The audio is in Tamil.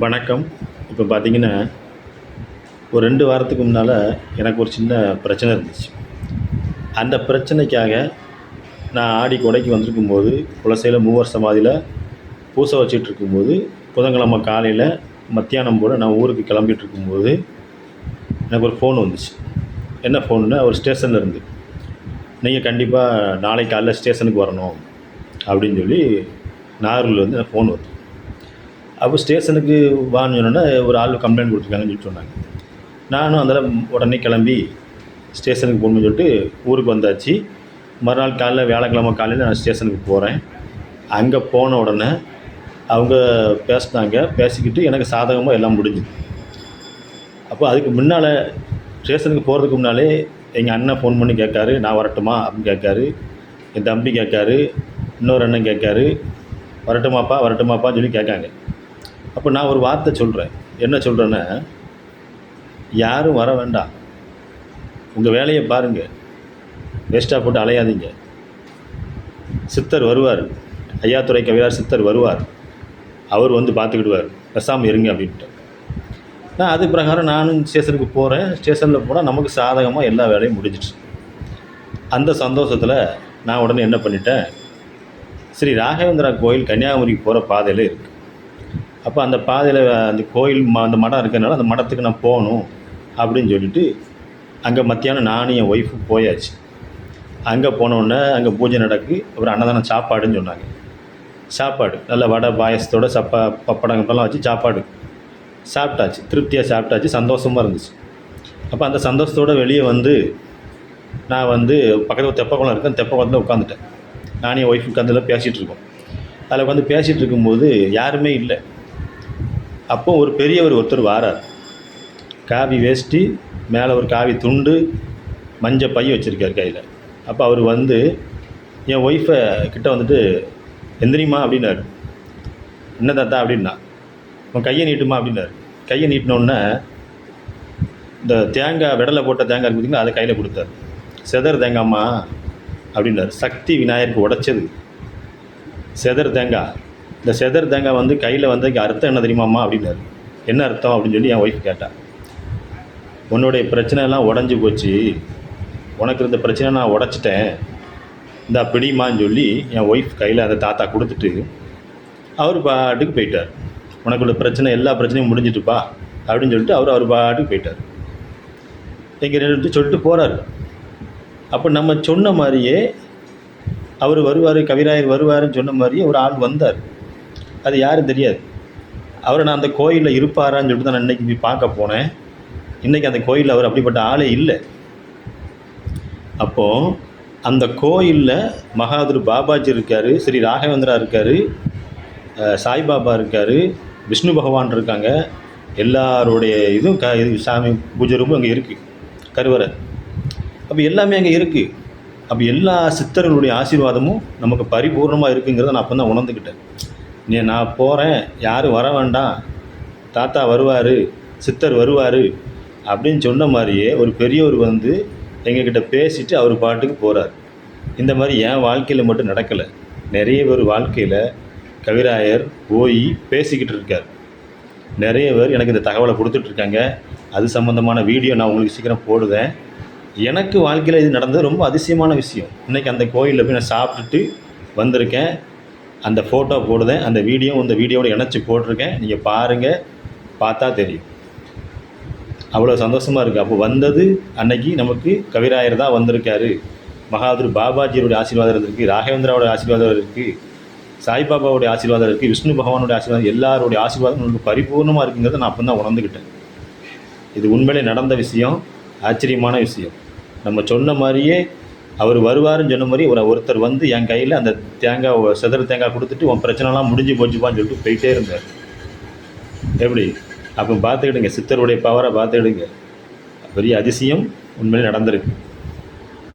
வணக்கம். இப்போ பார்த்தீங்கன்னா, ஒரு 2 வாரத்துக்கு முன்னால எனக்கு ஒரு சின்ன பிரச்சனை இருந்துச்சு. அந்த பிரச்சனைக்காக நான் ஆடி கொடைக்கு வந்திருக்கும்போது, குலசையில மூவர் சமாதியில பூசை வச்சுட்ருக்கும்போது, புதன்கிழமை காலையில மத்தியானம் போல நான் ஊருக்கு கிளம்பிட்டுருக்கும்போது, எனக்கு ஒரு ஃபோன் வந்துச்சு. என்ன ஃபோனுன்னா, ஒரு ஸ்டேஷன்ல இருந்து. "நீங்க கண்டிப்பா நாளைக்கு காலைல ஸ்டேஷனுக்கு வரணும்." அப்படின்னு சொல்லி நாகர்கோவில்லேருந்து எனக்கு ஃபோன் வருது. அப்போ ஸ்டேஷனுக்கு வான்னு சொன்னோன்னே, ஒரு ஆள் கம்ப்ளைண்ட் கொடுத்துருக்காங்கன்னு சொல்லி சொன்னாங்க. நானும் அதெல்லாம் உடனே கிளம்பி ஸ்டேஷனுக்கு போகணும்னு சொல்லிட்டு ஊருக்கு வந்தாச்சு. மறுநாள் காலைல வியாழக்கிழமை காலையில் நான் ஸ்டேஷனுக்கு போகிறேன். அங்கே போன உடனே அவங்க பேசினாங்க. பேசிக்கிட்டு எனக்கு சாதகமாக எல்லாம் முடிஞ்சுது. அப்போ அதுக்கு முன்னால் ஸ்டேஷனுக்கு போகிறதுக்கு முன்னாலே எங்கள் அண்ணன் ஃபோன் பண்ணி கேட்காரு, "நான் வரட்டுமா?" அப்படின்னு கேட்காரு. என் தம்பி கேட்காரு. இன்னொரு அண்ணன் கேட்காரு, "வரட்டுமாப்பா வரட்டுமாப்பான்னு" சொல்லி கேட்காங்க. அப்போ நான் ஒரு வார்த்தை சொல்கிறேன். என்ன சொல்கிறேன்னா, யாரும் வர வேண்டாம், உங்கள் வேலையை பாருங்கள், வேஸ்ட்டாக போட்டு அலையாதீங்க, சித்தர் வருவார், ஐயாத்துரை கவிரார் சித்தர் வருவார், அவர் வந்து பார்த்துக்கிடுவார், பேசாமல் இருங்க அப்படின்ட்டு. நான் அது பிரகாரம் நானும் ஸ்டேஷனுக்கு போகிறேன். ஸ்டேஷனில் போனால் நமக்கு சாதகமாக எல்லா வேலையும் முடிஞ்சிடுச்சு. அந்த சந்தோஷத்தில் நான் உடனே என்ன பண்ணிட்டேன், ஸ்ரீ ராகவேந்திரா கோயில் கன்னியாகுமரிக்கு போகிற பாதையில் இருக்குது. அப்போ அந்த பாதையில் அந்த கோயில் அந்த மடம் இருக்கிறதுனால அந்த மடத்துக்கு நான் போகணும் அப்படின்னு சொல்லிட்டு அங்கே மத்தியானம் நானும் என் ஒய்ஃபு போயாச்சு. அங்கே போனோடனே அங்கே பூஜை நடக்கு. அப்புறம் அன்னதானம் சாப்பாடுன்னு சொன்னாங்க. சாப்பாடு நல்ல வடை பாயசத்தோட பப்படங்கப்பெல்லாம் வச்சு சாப்பாடு சாப்பிட்டாச்சு. திருப்தியாக சாப்பிட்டாச்சு. சந்தோஷமாக இருந்துச்சு. அப்போ அந்த சந்தோஷத்தோடு வெளியே வந்து நான் வந்து பக்கத்தில் தெப்பக்குளம் இருக்குது. அந்த தெப்பக்குளத்தில் உட்காந்துட்டேன். நானும் என் ஒய்ஃபு உட்காந்துலாம் பேசிகிட்டு இருக்கோம். அதில் உட்காந்து பேசிகிட்டு இருக்கும்போது யாருமே இல்லை. அப்போ ஒரு பெரியவர் ஒருத்தர் வாரார். காவி வேஷ்டி, மேலே ஒரு காவி துண்டு, மஞ்சள் பை வச்சுருக்கார் கையில். அப்போ அவர் வந்து என் ஒய்ஃபை கிட்ட வந்துட்டு, "எந்திரிம்மா" அப்படின்னாரு. "என்ன தாத்தா?" அப்படின்னா. "உன் கையை நீட்டுமா" அப்படின்னாரு. கையை நீட்டினோடனே இந்த தேங்காய் விடலை போட்ட தேங்காய் இருக்குது பார்த்திங்களா, அதை கையில் கொடுத்தாரு. "செதர் தேங்காய்மா" அப்படின்னாரு. சக்தி விநாயகருக்கு உடைச்சது செதர் தேங்காய். இந்த செதர் தேங்காய் வந்து கையில் வந்ததுக்கு அர்த்தம் என்ன தெரியுமாம்மா அப்படின்னாரு. "என்ன அர்த்தம்?" அப்படின்னு சொல்லி என் ஒய்ஃப் கேட்டான். "உன்னுடைய பிரச்சனைலாம் உடஞ்சி போச்சு, உனக்கு இருந்த பிரச்சனை நான் உடச்சிட்டேன், இந்த பிடிமான்னு" சொல்லி என் ஒய்ஃப் கையில் அந்த தாத்தா கொடுத்துட்டு அவர் பாட்டுக்கு போயிட்டார். "உனக்குள்ள பிரச்சனை எல்லா பிரச்சனையும் முடிஞ்சிட்டுப்பா" அப்படின்னு சொல்லிட்டு அவர் பாட்டுக்கு போயிட்டார். இங்கே ரெண்டு சொல்லிட்டு போகிறாரு. அப்போ நம்ம சொன்ன மாதிரியே அவர் வருவார், கவிராயர் வருவாருன்னு சொன்ன மாதிரியே ஒரு ஆள் வந்தார். அது யாரும் தெரியாது. அவரை நான் அந்த கோயிலில் இருப்பாரான்னு சொல்லிட்டு தான் நான் இன்றைக்கி போய் பார்க்க போனேன். இன்றைக்கி அந்த கோயிலில் அவர் அப்படிப்பட்ட ஆளே இல்லை. அப்போது அந்த கோயிலில் மகாதுரு பாபாஜி இருக்கார், ஸ்ரீ ராகவேந்திரா இருக்கார், சாய்பாபா இருக்கார், விஷ்ணு பகவான் இருக்காங்க. எல்லாருடைய இதுவும் இது சாமி பூஜை ரூமும் அங்கே இருக்குது, கருவறை. அப்போ எல்லாமே அங்கே இருக்குது. அப்போ எல்லா சித்தர்களுடைய ஆசீர்வாதமும் நமக்கு பரிபூர்ணமாக இருக்குங்கிறத நான் அப்போ தான் உணர்ந்துக்கிட்டேன். நான் போகிறேன், யாரும் வர வேண்டாம், தாத்தா வருவார், சித்தர் வருவார் அப்படின்னு சொன்ன மாதிரியே ஒரு பெரியவர் வந்து எங்ககிட்ட பேசிவிட்டு அவர் பாட்டுக்கு போகிறார். இந்த மாதிரி என் வாழ்க்கையில் மட்டும் நடக்கலை. நிறைய பேர் வாழ்க்கையில் கவிராயர் போய் பேசிக்கிட்டு இருக்கார். நிறைய பேர் எனக்கு இந்த தகவலை கொடுத்துட்ருக்காங்க. அது சம்மந்தமான வீடியோ நான் உங்களுக்கு சீக்கிரம் போடுவேன். எனக்கு வாழ்க்கையில் இது நடந்தது ரொம்ப அதிசயமான விஷயம். இன்றைக்கி அந்த கோயிலில் போய் நான் சாப்பிட்டுட்டு வந்திருக்கேன். அந்த ஃபோட்டோ போடுதேன், அந்த வீடியோ இந்த வீடியோவோட இணைச்சி போட்டிருக்கேன். நீங்கள் பாருங்கள், பார்த்தா தெரியும். அவ்வளோ சந்தோஷமாக இருக்குது. அப்போ வந்தது அன்னைக்கு நமக்கு கவிராயர் தான் வந்திருக்காரு. மகாதுரு பாபாஜியோடைய ஆசீர்வாதம் இருக்குது, ராகவேந்திராவோட ஆசீர்வாதம் இருக்குது, சாய்பாபாவுடைய ஆசீர்வாதம் இருக்குது, விஷ்ணு பகவானுடைய ஆசீர்வாதம், எல்லாருடைய ஆசீர்வாதம் நமக்கு பரிபூர்ணமாக இருக்குங்கிறத நான் அப்போ தான் உணர்ந்துக்கிட்டேன். இது உண்மையிலே நடந்த விஷயம், ஆச்சரியமான விஷயம். நம்ம சொன்ன மாதிரியே அவர் வருவாருன்னு சொன்ன மாதிரி ஒருத்தர் வந்து என் கையில் அந்த செதறு தேங்காய் கொடுத்துட்டு, "உன் பிரச்சனைலாம் முடிஞ்சு போச்சுப்பான்னு" சொல்லிட்டு போயிட்டே இருந்தார். எப்படி? அப்போ பார்த்துக்கிடுங்க, சித்தருடைய பவரை பார்த்துக்கிடுங்க. பெரிய அதிசயம் உண்மையிலே நடந்திருக்கு.